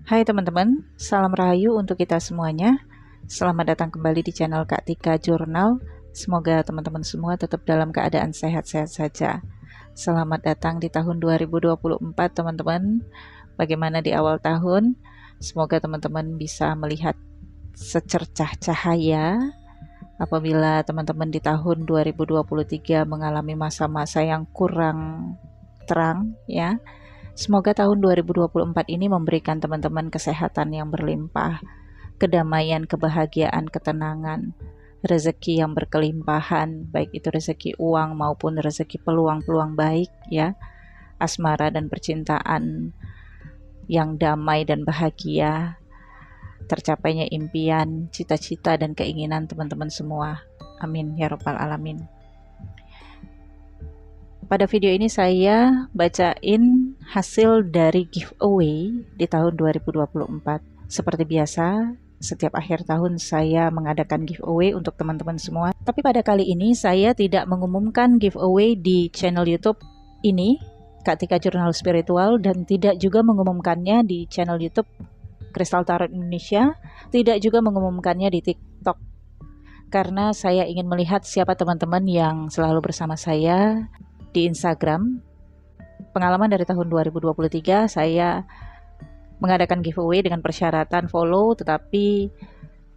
Hai teman-teman, salam rahayu untuk kita semuanya. Selamat datang kembali di channel Kak Tika Jurnal. Semoga teman-teman semua tetap dalam keadaan sehat-sehat saja. Selamat datang di tahun 2024 teman-teman. Bagaimana di awal tahun? Semoga teman-teman bisa melihat secercah cahaya apabila teman-teman di tahun 2023 mengalami masa-masa yang kurang terang ya. Semoga tahun 2024 ini memberikan teman-teman kesehatan yang berlimpah, kedamaian, kebahagiaan, ketenangan, rezeki yang berkelimpahan, baik itu rezeki uang maupun rezeki peluang-peluang baik ya, asmara dan percintaan yang damai dan bahagia, tercapainya impian, cita-cita dan keinginan teman-teman semua. Amin ya rabbal alamin. Pada video ini saya bacain hasil dari giveaway di tahun 2024. Seperti biasa, setiap akhir tahun saya mengadakan giveaway untuk teman-teman semua. Tapi pada kali ini saya tidak mengumumkan giveaway di channel YouTube ini, Kak Tika Jurnal Spiritual, dan tidak juga mengumumkannya di channel YouTube Kristal Tarot Indonesia, tidak juga mengumumkannya di TikTok. Karena saya ingin melihat siapa teman-teman yang selalu bersama saya di Instagram. Pengalaman dari tahun 2023, saya mengadakan giveaway dengan persyaratan follow, tetapi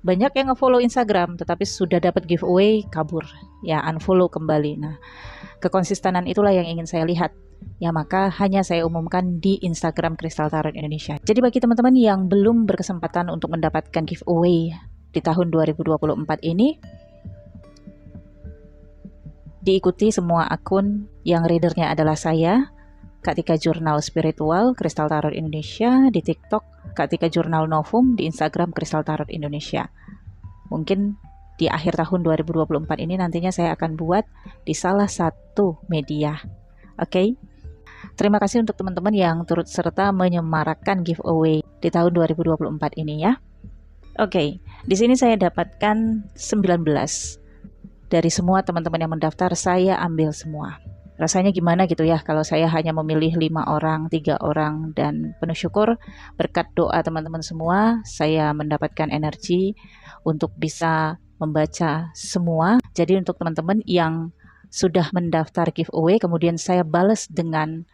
banyak yang nge-follow Instagram tetapi sudah dapat giveaway kabur ya, unfollow kembali. Nah, kekonsistenan itulah yang ingin saya lihat ya, maka hanya saya umumkan di Instagram Kristal Tarot Indonesia. Jadi bagi teman-teman yang belum berkesempatan untuk mendapatkan giveaway di tahun 2024 ini, diikuti semua akun yang readernya adalah saya, Kak Tika Jurnal Spiritual, Kristal Tarot Indonesia, di TikTok, Kak Tika Jurnal Novum, di Instagram Kristal Tarot Indonesia. Mungkin di akhir tahun 2024 ini nantinya saya akan buat di salah satu media. Oke? Terima kasih untuk teman-teman yang turut serta menyemarakkan giveaway di tahun 2024 ini ya. Oke, di sini saya dapatkan 19. Dari semua teman-teman yang mendaftar, saya ambil semua. Rasanya gimana gitu ya kalau saya hanya memilih 5 orang, 3 orang, dan penuh syukur berkat doa teman-teman semua, saya mendapatkan energi untuk bisa membaca semua. Jadi untuk teman-teman yang sudah mendaftar giveaway, kemudian saya balas dengan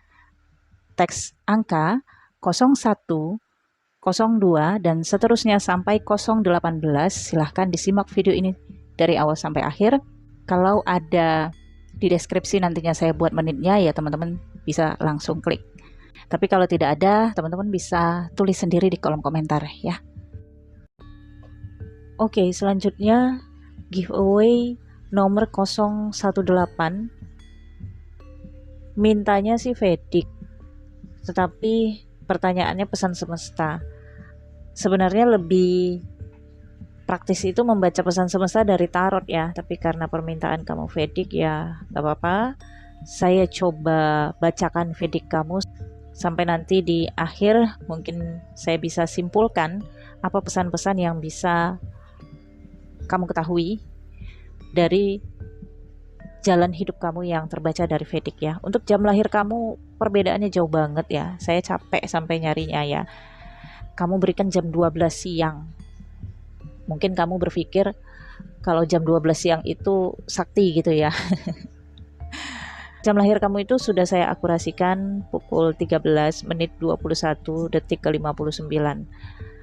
teks angka 01, 02, dan seterusnya sampai 018, silahkan disimak video ini dari awal sampai akhir. Kalau ada di deskripsi nantinya saya buat menitnya ya, teman-teman bisa langsung klik. Tapi kalau tidak ada, teman-teman bisa tulis sendiri di kolom komentar ya. Oke, selanjutnya giveaway nomor 018. Mintanya sih Vedic, tetapi pertanyaannya pesan semesta. Sebenarnya lebih praktis itu membaca pesan semesta dari tarot ya, tapi karena permintaan kamu Vedic ya gak apa-apa, saya coba bacakan Vedic kamu sampai nanti di akhir mungkin saya bisa simpulkan apa pesan-pesan yang bisa kamu ketahui dari jalan hidup kamu yang terbaca dari Vedic ya. Untuk jam lahir kamu perbedaannya jauh banget ya, saya capek sampai nyarinya ya. Kamu berikan jam 12 siang. Mungkin kamu berpikir kalau jam 12 siang itu sakti gitu ya. Jam lahir kamu itu sudah saya akurasikan pukul 13 menit 21 detik ke 59.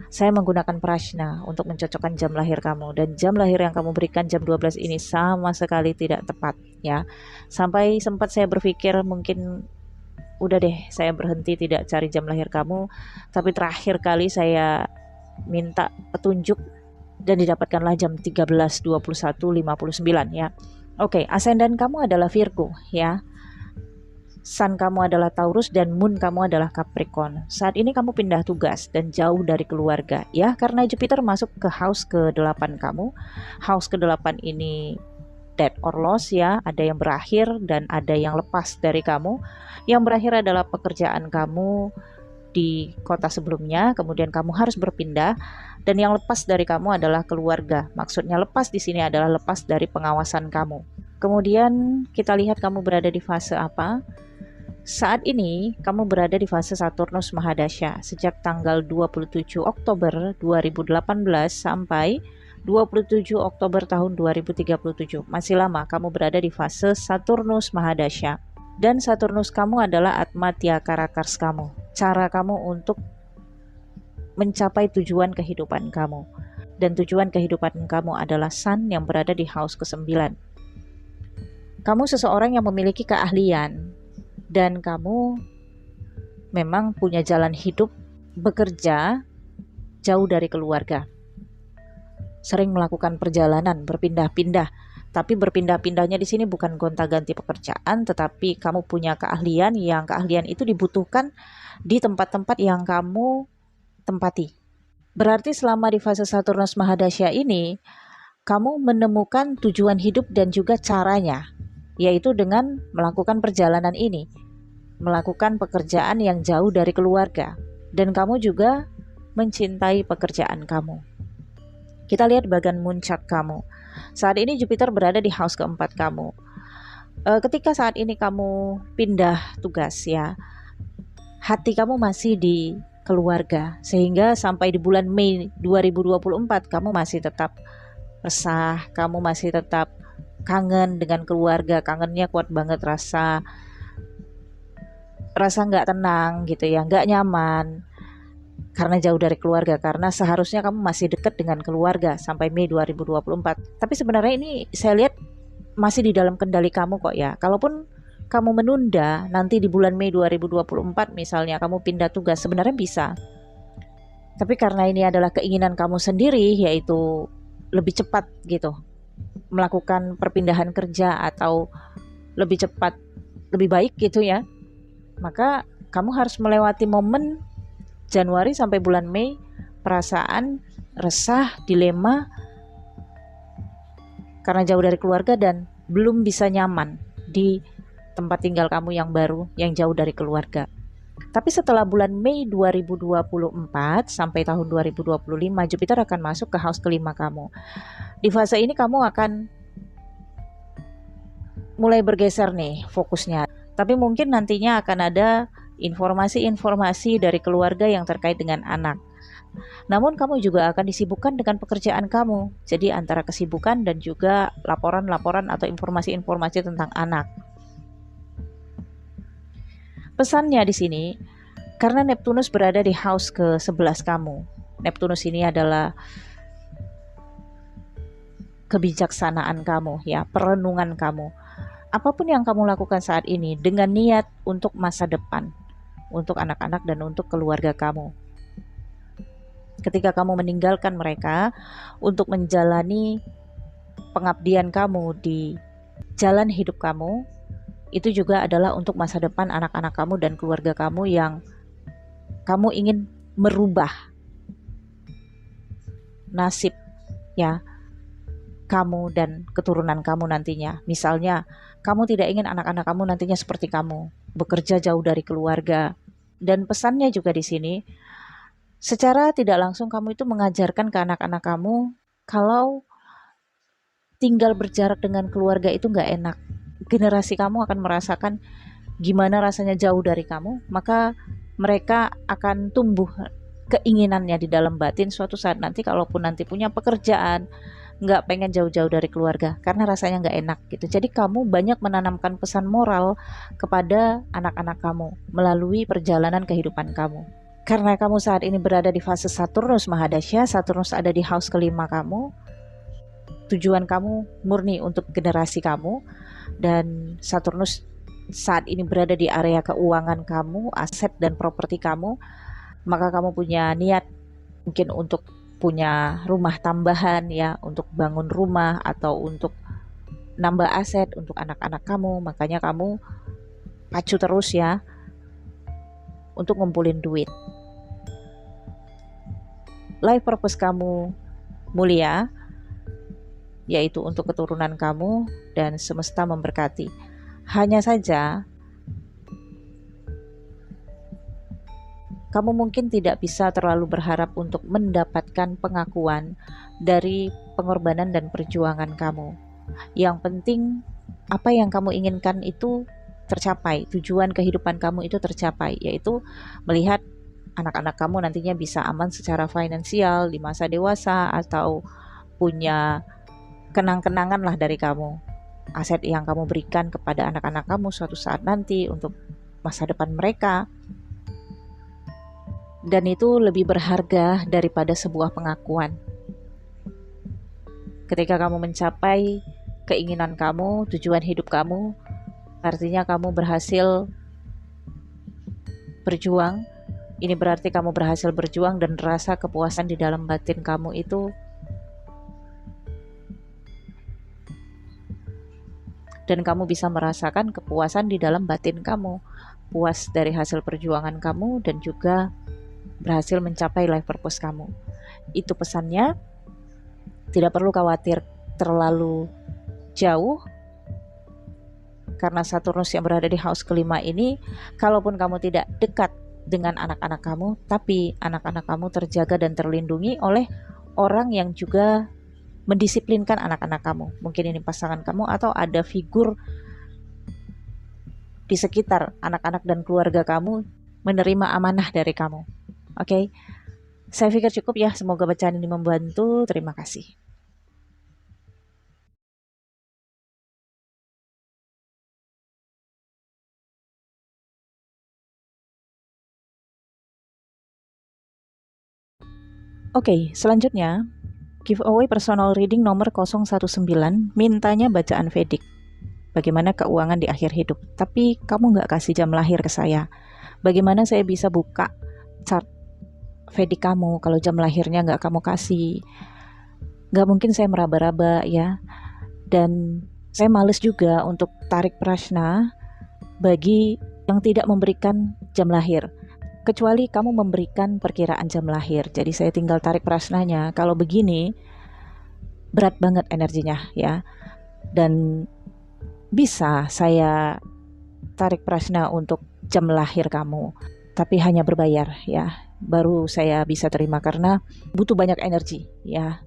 Saya menggunakan prashna untuk mencocokkan jam lahir kamu, dan jam lahir yang kamu berikan jam 12 ini sama sekali tidak tepat ya. Sampai sempat saya berpikir mungkin udah deh saya berhenti tidak cari jam lahir kamu, tapi terakhir kali saya minta petunjuk dan didapatkanlah jam 13.21.59 ya. Oke, ascendant kamu adalah Virgo ya. Sun kamu adalah Taurus dan Moon kamu adalah Capricorn. Saat ini kamu pindah tugas dan jauh dari keluarga ya, karena Jupiter masuk ke house ke-8 kamu. House ke-8 ini death or loss ya, ada yang berakhir dan ada yang lepas dari kamu. Yang berakhir adalah pekerjaan kamu di kota sebelumnya, kemudian kamu harus berpindah, dan yang lepas dari kamu adalah keluarga. Maksudnya lepas di sini adalah lepas dari pengawasan kamu. Kemudian kita lihat kamu berada di fase apa. Saat ini kamu berada di fase Saturnus Mahadasya sejak tanggal 27 Oktober 2018 sampai 27 Oktober tahun 2037. Masih lama kamu berada di fase Saturnus Mahadasya. Dan Saturnus kamu adalah Atma Tiakarakars kamu. Cara kamu untuk mencapai tujuan kehidupan kamu. Dan tujuan kehidupan kamu adalah Sun yang berada di house ke-9. Kamu seseorang yang memiliki keahlian dan kamu memang punya jalan hidup bekerja jauh dari keluarga. Sering melakukan perjalanan berpindah-pindah, tapi berpindah-pindahnya di sini bukan gonta-ganti pekerjaan, tetapi kamu punya keahlian yang keahlian itu dibutuhkan di tempat-tempat yang kamu tempati. Berarti selama di fase Saturnus Mahadasya ini, kamu menemukan tujuan hidup dan juga caranya, yaitu dengan melakukan perjalanan ini, melakukan pekerjaan yang jauh dari keluarga, dan kamu juga mencintai pekerjaan kamu. Kita lihat bagian moon chart kamu. Saat ini Jupiter berada di house keempat kamu. Ketika saat ini kamu pindah tugas ya, hati kamu masih di keluarga, sehingga sampai di bulan Mei 2024 kamu masih tetap resah, kamu masih tetap kangen dengan keluarga, kangennya kuat banget, rasa nggak tenang gitu ya, nggak nyaman karena jauh dari keluarga, karena seharusnya kamu masih dekat dengan keluarga sampai Mei 2024. Tapi sebenarnya ini saya lihat masih di dalam kendali kamu kok ya. Kalaupun kamu menunda nanti di bulan Mei 2024 misalnya kamu pindah tugas, sebenarnya bisa. Tapi karena ini adalah keinginan kamu sendiri, yaitu lebih cepat gitu melakukan perpindahan kerja atau lebih cepat, lebih baik gitu ya, maka kamu harus melewati momen Januari sampai bulan Mei, perasaan resah, dilema karena jauh dari keluarga dan belum bisa nyaman di tempat tinggal kamu yang baru, yang jauh dari keluarga. Tapi setelah bulan Mei 2024 sampai tahun 2025, Jupiter akan masuk ke house kelima kamu. Di fase ini kamu akan mulai bergeser nih fokusnya. Tapi mungkin nantinya akan ada informasi-informasi dari keluarga yang terkait dengan anak. Namun kamu juga akan disibukkan dengan pekerjaan kamu. Jadi antara kesibukan dan juga laporan-laporan atau informasi-informasi tentang anak. Pesannya di sini, karena Neptunus berada di house ke-11 kamu. Neptunus ini adalah kebijaksanaan kamu ya, perenungan kamu. Apapun yang kamu lakukan saat ini dengan niat untuk masa depan, untuk anak-anak dan untuk keluarga kamu. Ketika kamu meninggalkan mereka untuk menjalani pengabdian kamu di jalan hidup kamu, itu juga adalah untuk masa depan anak-anak kamu dan keluarga kamu yang kamu ingin merubah nasib ya kamu dan keturunan kamu nantinya. Misalnya, kamu tidak ingin anak-anak kamu nantinya seperti kamu, bekerja jauh dari keluarga. Dan pesannya juga di sini, secara tidak langsung kamu itu mengajarkan ke anak-anak kamu kalau tinggal berjarak dengan keluarga itu nggak enak. Generasi kamu akan merasakan gimana rasanya jauh dari kamu, maka mereka akan tumbuh keinginannya di dalam batin suatu saat nanti kalaupun nanti punya pekerjaan, nggak pengen jauh-jauh dari keluarga karena rasanya nggak enak gitu. Jadi kamu banyak menanamkan pesan moral kepada anak-anak kamu melalui perjalanan kehidupan kamu. Karena kamu saat ini berada di fase Saturnus Mahadasya, Saturnus ada di house kelima kamu, tujuan kamu murni untuk generasi kamu, dan Saturnus saat ini berada di area keuangan kamu, aset dan properti kamu, maka kamu punya niat mungkin untuk punya rumah tambahan ya, untuk bangun rumah atau untuk nambah aset untuk anak-anak kamu. Makanya kamu pacu terus ya untuk ngumpulin duit. Life purpose kamu mulia, yaitu untuk keturunan kamu dan semesta memberkati. Hanya saja kamu mungkin tidak bisa terlalu berharap untuk mendapatkan pengakuan dari pengorbanan dan perjuangan kamu. Yang penting, apa yang kamu inginkan itu tercapai, tujuan kehidupan kamu itu tercapai, yaitu melihat anak-anak kamu nantinya bisa aman secara finansial di masa dewasa, atau punya kenang-kenangan lah dari kamu, aset yang kamu berikan kepada anak-anak kamu suatu saat nanti untuk masa depan mereka. Dan itu lebih berharga daripada sebuah pengakuan. Ketika kamu mencapai keinginan kamu, tujuan hidup kamu, artinya kamu berhasil berjuang. Ini berarti kamu berhasil berjuang, dan rasa kepuasan di dalam batin kamu itu, dan kamu bisa merasakan kepuasan di dalam batin kamu, puas dari hasil perjuangan kamu, dan juga berhasil mencapai life purpose kamu. Itu pesannya. Tidak perlu khawatir terlalu jauh, karena Saturnus yang berada di house kelima ini, kalaupun kamu tidak dekat dengan anak-anak kamu, tapi anak-anak kamu terjaga dan terlindungi oleh orang yang juga mendisiplinkan anak-anak kamu. Mungkin ini pasangan kamu, atau ada figur di sekitar anak-anak dan keluarga kamu menerima amanah dari kamu. Oke, saya pikir cukup ya. Semoga bacaan ini membantu. Terima kasih. Oke, selanjutnya giveaway personal reading nomor 019, mintanya bacaan Vedic. Bagaimana keuangan di akhir hidup. Tapi kamu nggak kasih jam lahir ke saya. Bagaimana saya bisa buka chart Vedic kamu kalau jam lahirnya nggak kamu kasih? Nggak mungkin saya meraba-raba ya. Dan saya males juga untuk tarik prashna bagi yang tidak memberikan jam lahir, kecuali kamu memberikan perkiraan jam lahir. Jadi saya tinggal tarik prasnanya. Kalau begini berat banget energinya ya. Dan bisa saya tarik prasna untuk jam lahir kamu, tapi hanya berbayar ya. Baru saya bisa terima karena butuh banyak energi ya.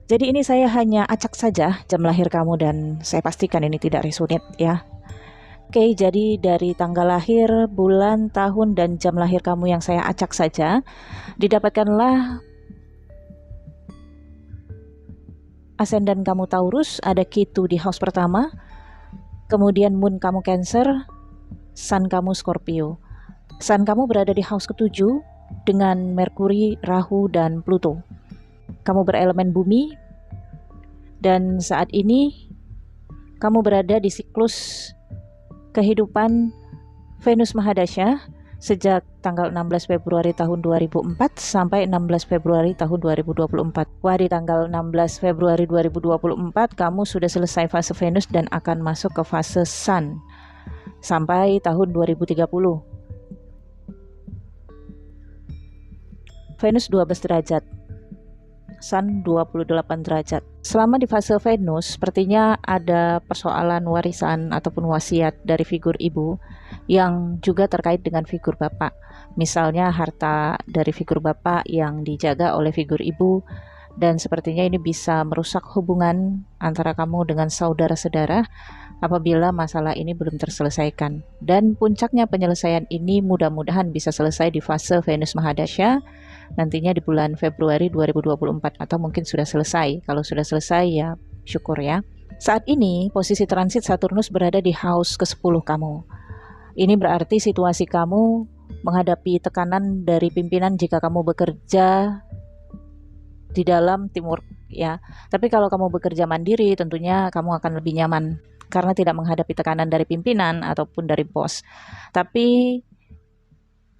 Jadi ini saya hanya acak saja jam lahir kamu, dan saya pastikan ini tidak resonate ya. Oke, jadi dari tanggal lahir, bulan, tahun, dan jam lahir kamu yang saya acak saja, didapatkanlah ascendant kamu Taurus, ada Ketu di house pertama, kemudian moon kamu Cancer, sun kamu Scorpio. Sun kamu berada di house ketujuh dengan Merkuri, Rahu, dan Pluto. Kamu berelemen bumi, dan saat ini kamu berada di siklus kehidupan Venus Mahadasya sejak tanggal 16 Februari tahun 2004 sampai 16 Februari tahun 2024. Wah, di tanggal 16 Februari 2024 kamu sudah selesai fase Venus dan akan masuk ke fase Sun sampai tahun 2030. Venus 12 derajat, Sun 28 derajat. Selama di fase Venus, sepertinya ada persoalan warisan ataupun wasiat dari figur ibu yang juga terkait dengan figur bapak. Misalnya harta dari figur bapak yang dijaga oleh figur ibu, dan sepertinya ini bisa merusak hubungan antara kamu dengan saudara-saudara apabila masalah ini belum terselesaikan. Dan puncaknya penyelesaian ini mudah-mudahan bisa selesai di fase Venus Mahadasya nantinya di bulan Februari 2024, atau mungkin sudah selesai. Kalau sudah selesai ya syukur ya. Saat ini posisi transit Saturnus berada di house ke-10 kamu. Ini berarti situasi kamu menghadapi tekanan dari pimpinan jika kamu bekerja di dalam teamwork ya. Tapi kalau kamu bekerja mandiri, tentunya kamu akan lebih nyaman karena tidak menghadapi tekanan dari pimpinan ataupun dari bos. Tapi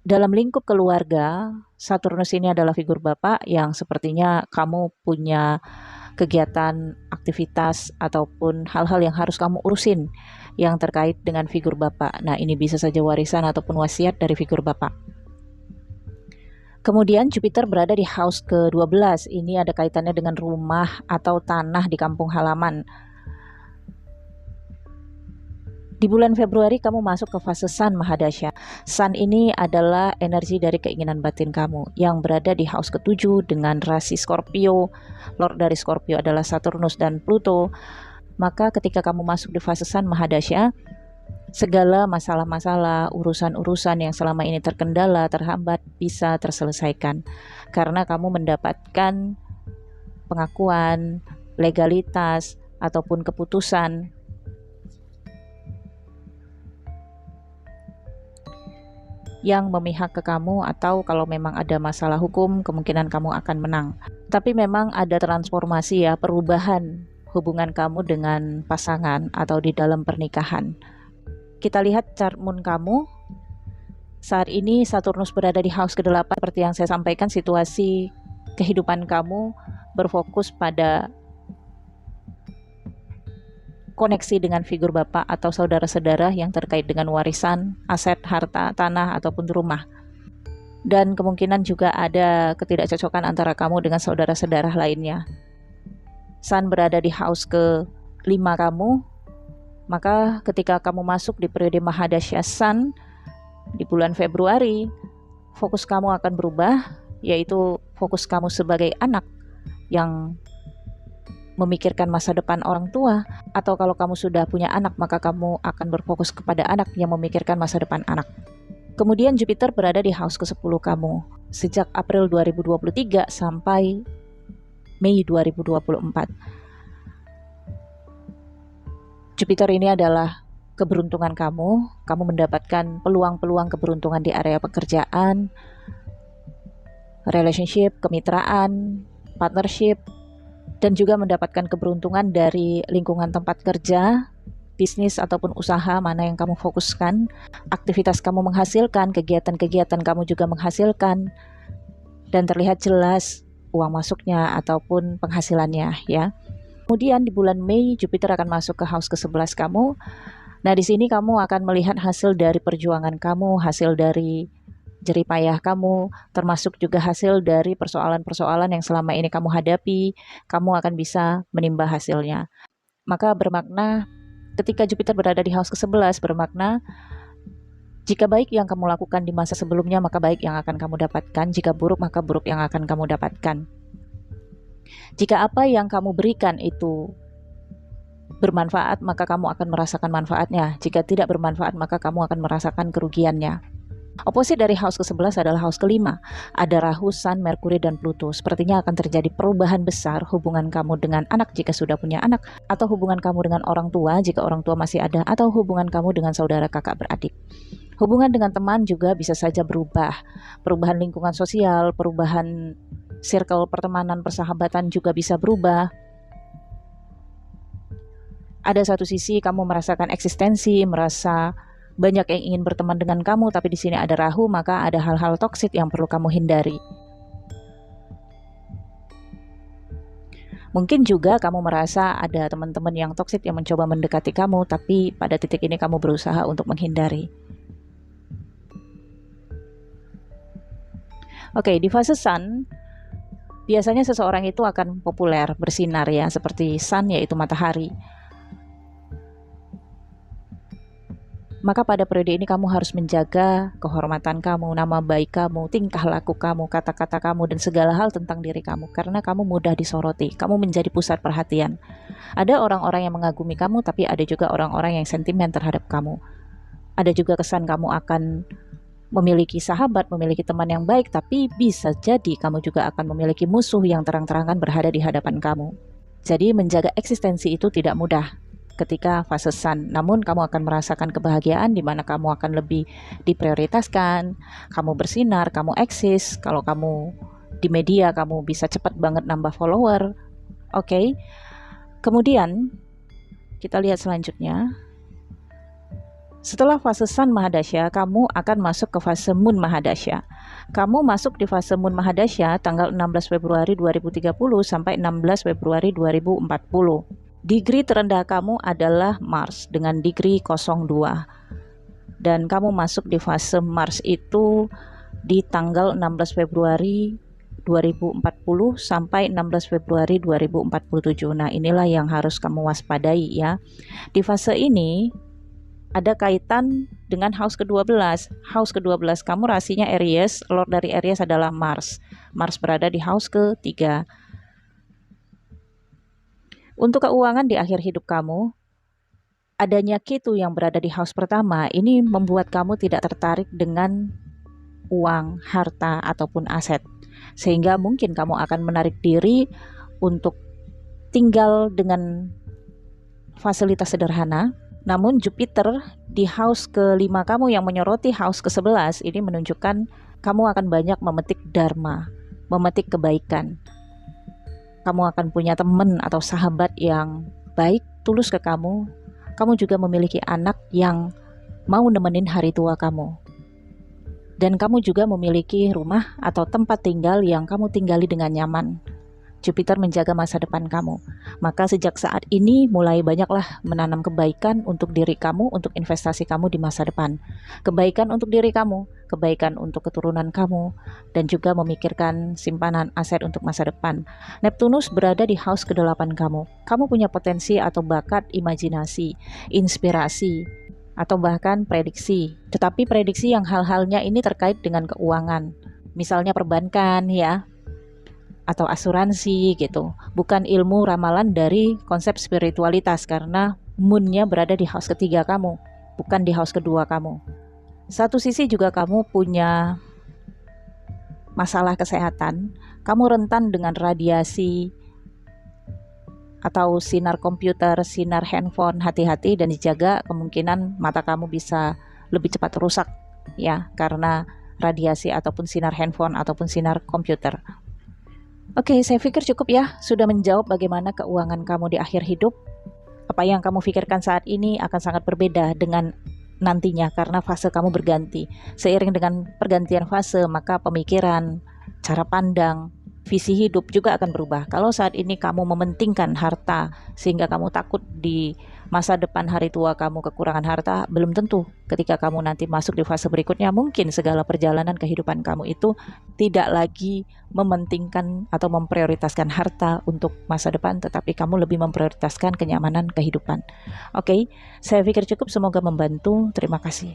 dalam lingkup keluarga, Saturnus ini adalah figur bapak yang sepertinya kamu punya kegiatan, aktivitas, ataupun hal-hal yang harus kamu urusin yang terkait dengan figur bapak. Nah, ini bisa saja warisan ataupun wasiat dari figur bapak. Kemudian Jupiter berada di house ke-12. Ini ada kaitannya dengan rumah atau tanah di kampung halaman. Di bulan Februari kamu masuk ke fase Sun Mahadasya. Sun ini adalah energi dari keinginan batin kamu yang berada di house ke-7 dengan rasi Scorpio. Lord dari Scorpio adalah Saturnus dan Pluto. Maka ketika kamu masuk di fase Sun Mahadasya, Segala masalah-masalah, urusan-urusan yang selama ini terkendala, terhambat, bisa terselesaikan. Karena kamu mendapatkan pengakuan, legalitas, ataupun keputusan yang memihak ke kamu, atau kalau memang ada masalah hukum, kemungkinan kamu akan menang. Tapi memang ada transformasi ya, perubahan hubungan kamu dengan pasangan atau di dalam pernikahan. Kita lihat chart moon kamu. Saat ini Saturnus berada di house ke-8. Seperti yang saya sampaikan, situasi kehidupan kamu berfokus pada koneksi dengan figur bapak atau saudara-saudara yang terkait dengan warisan, aset, harta, tanah, ataupun rumah. Dan kemungkinan juga ada ketidakcocokan antara kamu dengan saudara-saudara lainnya. Sun berada di house ke-5 kamu, maka ketika kamu masuk di periode Mahadasya Sun di bulan Februari, fokus kamu akan berubah, yaitu fokus kamu sebagai anak yang memikirkan masa depan orang tua, atau kalau kamu sudah punya anak, maka kamu akan berfokus kepada anak yang memikirkan masa depan anak. Kemudian Jupiter berada di house ke-10 kamu sejak April 2023 sampai Mei 2024. Jupiter ini adalah keberuntungan kamu mendapatkan peluang-peluang keberuntungan di area pekerjaan, relationship, kemitraan, partnership, dan juga mendapatkan keberuntungan dari lingkungan tempat kerja, bisnis ataupun usaha mana yang kamu fokuskan, aktivitas kamu menghasilkan, kegiatan-kegiatan kamu juga menghasilkan, dan terlihat jelas uang masuknya ataupun penghasilannya ya. Kemudian di bulan Mei Jupiter akan masuk ke house ke-11 kamu. Nah, di sini kamu akan melihat hasil dari perjuangan kamu, hasil dari jerih payah kamu, termasuk juga hasil dari persoalan-persoalan yang selama ini kamu hadapi. Kamu akan bisa menimba hasilnya. Maka bermakna ketika Jupiter berada di house ke-11 bermakna jika baik yang kamu lakukan di masa sebelumnya, maka baik yang akan kamu dapatkan. Jika buruk, maka buruk yang akan kamu dapatkan. Jika apa yang kamu berikan itu bermanfaat, maka kamu akan merasakan manfaatnya. Jika tidak bermanfaat, maka kamu akan merasakan kerugiannya. Oposit dari house ke-11 adalah house ke-5. Ada Rahu, Sun, Merkuri, dan Pluto. Sepertinya akan terjadi perubahan besar hubungan kamu dengan anak jika sudah punya anak, atau hubungan kamu dengan orang tua jika orang tua masih ada, atau hubungan kamu dengan saudara kakak beradik. Hubungan dengan teman juga bisa saja berubah. Perubahan lingkungan sosial, perubahan circle pertemanan, persahabatan juga bisa berubah. Ada satu sisi kamu merasakan eksistensi, merasa banyak yang ingin berteman dengan kamu, tapi di sini ada Rahu, maka ada hal-hal toksik yang perlu kamu hindari. Mungkin juga kamu merasa ada teman-teman yang toksik yang mencoba mendekati kamu, tapi pada titik ini kamu berusaha untuk menghindari. Oke, di fase Sun, biasanya seseorang itu akan populer, bersinar ya, seperti Sun yaitu matahari. Maka pada periode ini kamu harus menjaga kehormatan kamu, nama baik kamu, tingkah laku kamu, kata-kata kamu, dan segala hal tentang diri kamu. Karena kamu mudah disoroti, kamu menjadi pusat perhatian. Ada orang-orang yang mengagumi kamu, tapi ada juga orang-orang yang sentimen terhadap kamu. Ada juga kesan kamu akan memiliki sahabat, memiliki teman yang baik, tapi bisa jadi kamu juga akan memiliki musuh yang terang-terangan berada di hadapan kamu. Jadi menjaga eksistensi itu tidak mudah ketika fase Sun. Namun kamu akan merasakan kebahagiaan di mana kamu akan lebih diprioritaskan, kamu bersinar, kamu eksis. Kalau kamu di media, kamu bisa cepat banget nambah follower. Oke. Kemudian kita lihat selanjutnya. Setelah fase Sun Mahadasya, kamu akan masuk ke fase Moon Mahadasya. Kamu masuk di fase Moon Mahadasya tanggal 16 Februari 2030 sampai 16 Februari 2040. Degree terendah kamu adalah Mars dengan degree 02. Dan kamu masuk di fase Mars itu di tanggal 16 Februari 2040 sampai 16 Februari 2047. Nah, inilah yang harus kamu waspadai ya. Di fase ini ada kaitan dengan house ke-12. House ke-12 kamu rasinya Aries, Lord dari Aries adalah Mars. Mars berada di house ke-3. Untuk keuangan di akhir hidup kamu, adanya Ketu yang berada di house pertama ini membuat kamu tidak tertarik dengan uang, harta, ataupun aset. Sehingga mungkin kamu akan menarik diri untuk tinggal dengan fasilitas sederhana. Namun Jupiter di house kelima kamu yang menyoroti house ke-11 ini menunjukkan kamu akan banyak memetik dharma, memetik kebaikan. Kamu akan punya teman atau sahabat yang baik, tulus ke kamu. Kamu juga memiliki anak yang mau nemenin hari tua kamu. Dan kamu juga memiliki rumah atau tempat tinggal yang kamu tinggali dengan nyaman. Jupiter menjaga masa depan kamu. Maka sejak saat ini mulai banyaklah menanam kebaikan untuk diri kamu, untuk investasi kamu di masa depan. Kebaikan untuk diri kamu, kebaikan untuk keturunan kamu, dan juga memikirkan simpanan aset untuk masa depan. Neptunus berada di house ke-8 kamu. Kamu punya potensi atau bakat imajinasi, inspirasi, atau bahkan prediksi. Tetapi prediksi yang hal-halnya ini terkait dengan keuangan. Misalnya perbankan ya, atau asuransi gitu. Bukan ilmu ramalan dari konsep spiritualitas karena moonnya berada di house ketiga kamu, bukan di house kedua kamu. Satu sisi juga kamu punya masalah kesehatan. Kamu rentan dengan radiasi atau sinar komputer, sinar handphone. Hati-hati dan dijaga, kemungkinan mata kamu bisa lebih cepat rusak ya karena radiasi ataupun sinar handphone ataupun sinar komputer. Oke, saya pikir cukup ya, sudah menjawab bagaimana keuangan kamu di akhir hidup. Apa yang kamu pikirkan saat ini akan sangat berbeda dengan nantinya karena fase kamu berganti. Seiring dengan pergantian fase, maka pemikiran, cara pandang, visi hidup juga akan berubah. Kalau saat ini kamu mementingkan harta sehingga kamu takut di masa depan hari tua kamu kekurangan harta, belum tentu ketika kamu nanti masuk di fase berikutnya mungkin segala perjalanan kehidupan kamu itu tidak lagi mementingkan atau memprioritaskan harta untuk masa depan, tetapi kamu lebih memprioritaskan kenyamanan kehidupan. Oke, saya pikir cukup, semoga membantu. Terima kasih.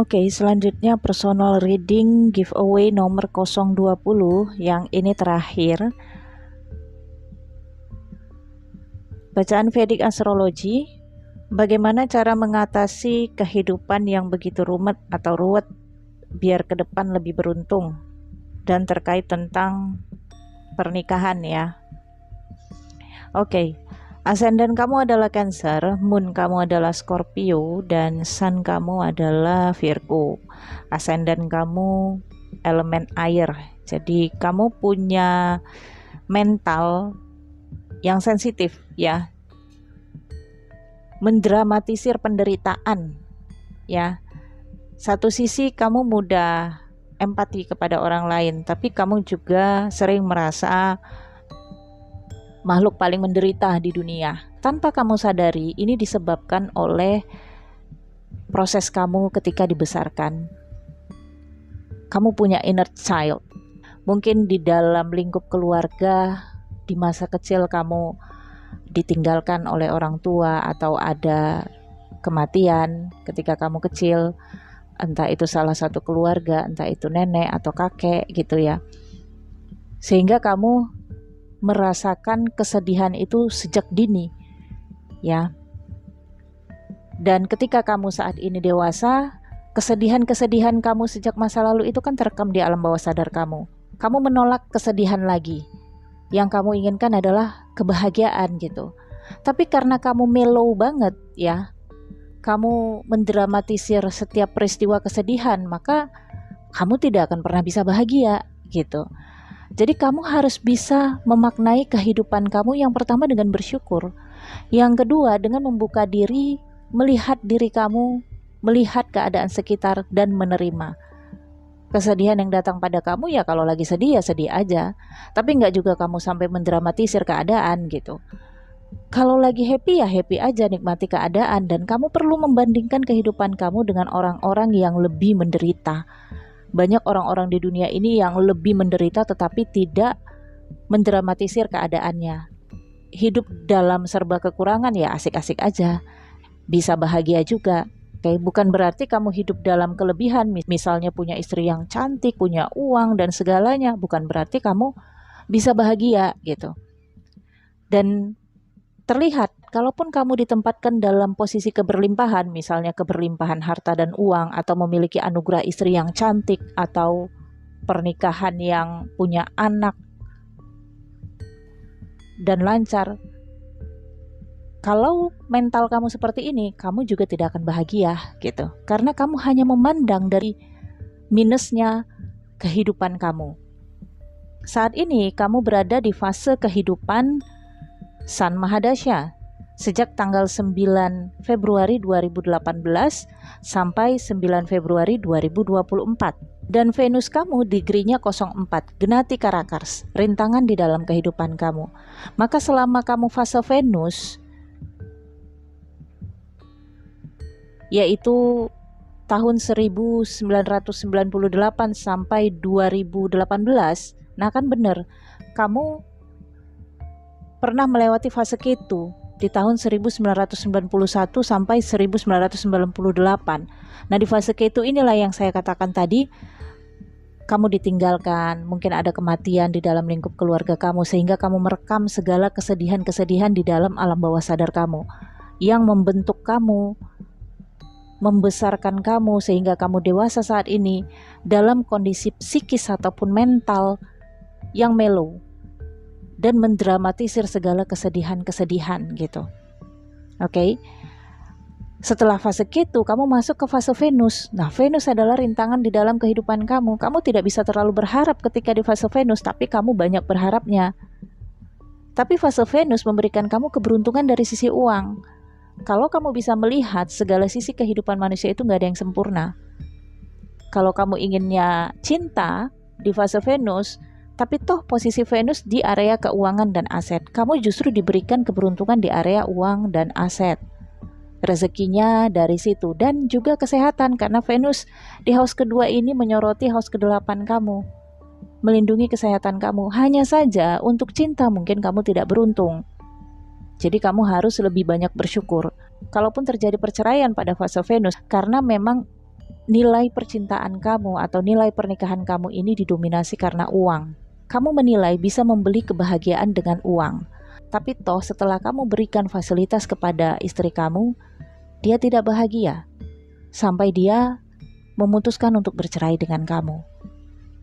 Oke, selanjutnya personal reading giveaway nomor 020 yang ini terakhir. Bacaan Vedic Astrology, bagaimana cara mengatasi kehidupan yang begitu rumit atau ruwet biar ke depan lebih beruntung, dan terkait tentang pernikahan ya. Oke. Ascendant kamu adalah Cancer, Moon kamu adalah Scorpio, dan Sun kamu adalah Virgo. Ascendant kamu elemen air, jadi kamu punya mental yang sensitif ya, mendramatisir penderitaan ya. Satu sisi kamu mudah empati kepada orang lain, tapi kamu juga sering merasa makhluk paling menderita di dunia. Tanpa kamu sadari, ini disebabkan oleh proses kamu ketika dibesarkan. Kamu punya inner child. Mungkin di dalam lingkup keluarga, di masa kecil kamu ditinggalkan oleh orang tua atau ada kematian ketika kamu kecil. Entah itu salah satu keluarga, entah itu nenek atau kakek gitu ya. Sehingga kamu merasakan kesedihan itu sejak dini ya. Dan ketika kamu saat ini dewasa, kesedihan-kesedihan kamu sejak masa lalu itu kan terekam di alam bawah sadar kamu. Kamu menolak kesedihan lagi. Yang kamu inginkan adalah kebahagiaan gitu. Tapi karena kamu mellow banget ya, kamu mendramatisir setiap peristiwa kesedihan, maka kamu tidak akan pernah bisa bahagia gitu. Jadi kamu harus bisa memaknai kehidupan kamu, yang pertama dengan bersyukur, yang kedua dengan membuka diri, melihat diri kamu, melihat keadaan sekitar dan menerima. Kesedihan yang datang pada kamu ya kalau lagi sedih ya sedih aja, tapi nggak juga kamu sampai mendramatisir keadaan gitu. Kalau lagi happy ya happy aja, nikmati keadaan, dan kamu perlu membandingkan kehidupan kamu dengan orang-orang yang lebih menderita. Banyak orang-orang di dunia ini yang lebih menderita tetapi tidak mendramatisir keadaannya. Hidup dalam serba kekurangan ya asik-asik aja, bisa bahagia juga. Oke, bukan berarti kamu hidup dalam kelebihan, misalnya punya istri yang cantik, punya uang dan segalanya, bukan berarti kamu bisa bahagia gitu. Dan terlihat, kalaupun kamu ditempatkan dalam posisi keberlimpahan, misalnya keberlimpahan harta dan uang, atau memiliki anugerah istri yang cantik, atau pernikahan yang punya anak dan lancar, kalau mental kamu seperti ini, kamu juga tidak akan bahagia gitu. Karena kamu hanya memandang dari minusnya kehidupan kamu. Saat ini kamu berada di fase kehidupan Sun Mahadasya sejak tanggal 9 Februari 2018 sampai 9 Februari 2024. Dan Venus kamu digrinya 04, Genati Karakars, rintangan di dalam kehidupan kamu. Maka selama kamu fase Venus, yaitu tahun 1998 sampai 2018, nah kan bener, kamu pernah melewati fase Ketu di tahun 1991 sampai 1998. Nah di fase Ketu inilah yang saya katakan tadi, kamu ditinggalkan, mungkin ada kematian di dalam lingkup keluarga kamu, sehingga kamu merekam segala kesedihan-kesedihan di dalam alam bawah sadar kamu, yang membentuk kamu, membesarkan kamu sehingga kamu dewasa saat ini dalam kondisi psikis ataupun mental yang mellow dan mendramatisir segala kesedihan-kesedihan gitu. Oke. Setelah fase Ketu, kamu masuk ke fase Venus. Nah, Venus adalah rintangan di dalam kehidupan kamu. Kamu tidak bisa terlalu berharap ketika di fase Venus, tapi kamu banyak berharapnya. Tapi fase Venus memberikan kamu keberuntungan dari sisi uang. Kalau kamu bisa melihat segala sisi kehidupan manusia itu gak ada yang sempurna. Kalau kamu inginnya cinta di fase Venus, tapi toh posisi Venus di area keuangan dan aset, kamu justru diberikan keberuntungan di area uang dan aset. Rezekinya dari situ, dan juga kesehatan, karena Venus di house kedua ini menyoroti house ke-8 kamu, melindungi kesehatan kamu. Hanya saja untuk cinta mungkin kamu tidak beruntung. Jadi kamu harus lebih banyak bersyukur kalaupun terjadi perceraian pada fase Venus, karena memang nilai percintaan kamu atau nilai pernikahan kamu ini didominasi karena uang. Kamu menilai bisa membeli kebahagiaan dengan uang, tapi toh setelah kamu berikan fasilitas kepada istri kamu, dia tidak bahagia sampai dia memutuskan untuk bercerai dengan kamu.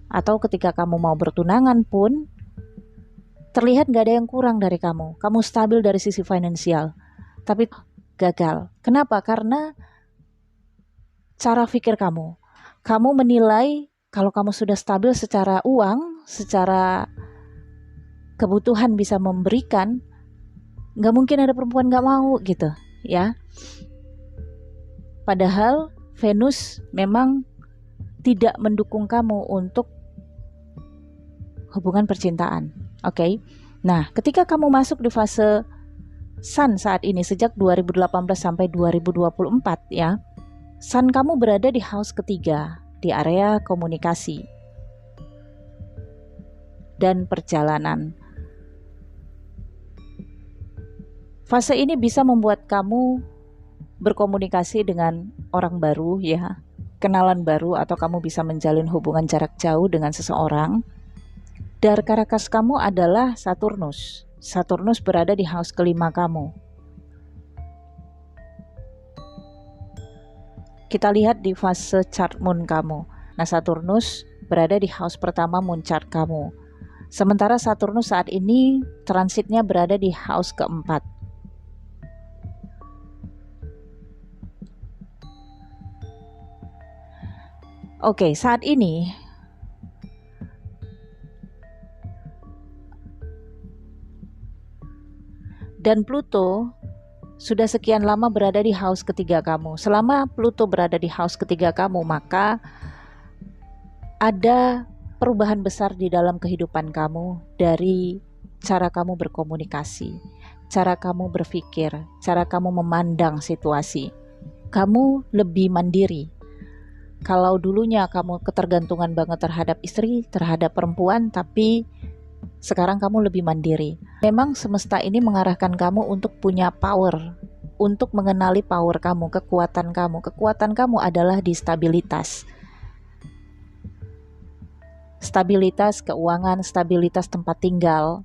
Atau ketika kamu mau bertunangan pun terlihat gak ada yang kurang dari kamu. Kamu stabil dari sisi finansial, tapi gagal. Kenapa? Karena cara pikir kamu. Kamu menilai kalau kamu sudah stabil secara uang, secara kebutuhan bisa memberikan, gak mungkin ada perempuan gak mau gitu ya. Padahal Venus memang tidak mendukung kamu untuk hubungan percintaan. Oke. Nah, ketika kamu masuk di fase Sun saat ini sejak 2018 sampai 2024 ya, Sun kamu berada di house ketiga, di area komunikasi dan perjalanan. Fase ini bisa membuat kamu berkomunikasi dengan orang baru ya, kenalan baru, atau kamu bisa menjalin hubungan jarak jauh dengan seseorang. Darkarakas kamu adalah Saturnus. Saturnus berada di house kelima kamu. Kita lihat di fase chart moon kamu. Nah, Saturnus berada di house pertama moon chart kamu. Sementara Saturnus saat ini transitnya berada di house keempat. Oke, saat ini dan Pluto sudah sekian lama berada di house ketiga kamu. Selama Pluto berada di house ketiga kamu, maka ada perubahan besar di dalam kehidupan kamu, dari cara kamu berkomunikasi, cara kamu berpikir, cara kamu memandang situasi. Kamu lebih mandiri. Kalau dulunya kamu ketergantungan banget terhadap istri, terhadap perempuan, tapi sekarang kamu lebih mandiri. Memang semesta ini mengarahkan kamu untuk punya power, untuk mengenali power kamu, kekuatan kamu. Kekuatan kamu adalah di stabilitas. Stabilitas keuangan, stabilitas tempat tinggal,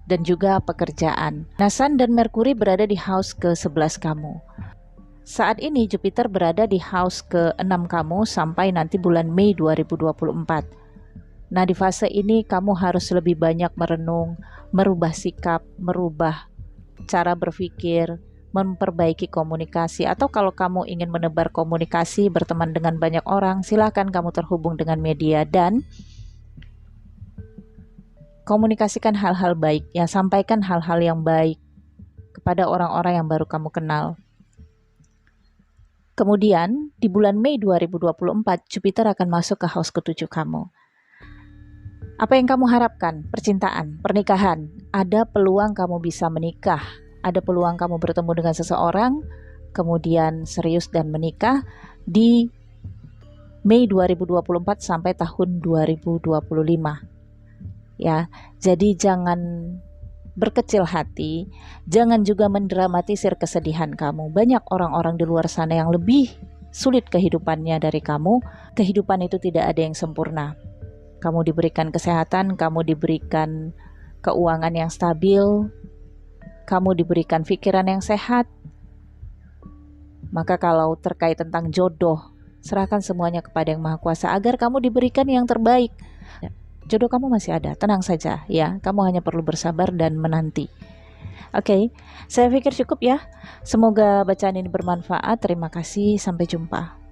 dan juga pekerjaan. Nah, Sun dan Merkuri berada di house ke-11 kamu. Saat ini Jupiter berada di house ke-6 kamu sampai nanti bulan Mei 2024. Nah, di fase ini kamu harus lebih banyak merenung, merubah sikap, merubah cara berpikir, memperbaiki komunikasi. Atau kalau kamu ingin menebar komunikasi, berteman dengan banyak orang, silakan kamu terhubung dengan media dan komunikasikan hal-hal baik, ya, sampaikan hal-hal yang baik kepada orang-orang yang baru kamu kenal. Kemudian di bulan Mei 2024 Jupiter akan masuk ke house ke-7 kamu. Apa yang kamu harapkan? Percintaan, pernikahan. Ada peluang kamu bisa menikah, ada peluang kamu bertemu dengan seseorang, kemudian serius dan menikah di Mei 2024 sampai tahun 2025. Ya, jadi jangan berkecil hati, jangan juga mendramatisir kesedihan kamu. Banyak orang-orang di luar sana yang lebih sulit kehidupannya dari kamu. Kehidupan itu tidak ada yang sempurna. Kamu diberikan kesehatan, kamu diberikan keuangan yang stabil, kamu diberikan pikiran yang sehat. Maka kalau terkait tentang jodoh, serahkan semuanya kepada Yang Maha Kuasa agar kamu diberikan yang terbaik. Jodoh kamu masih ada, tenang saja ya. Kamu hanya perlu bersabar dan menanti. Oke, saya pikir cukup ya. Semoga bacaan ini bermanfaat. Terima kasih, sampai jumpa.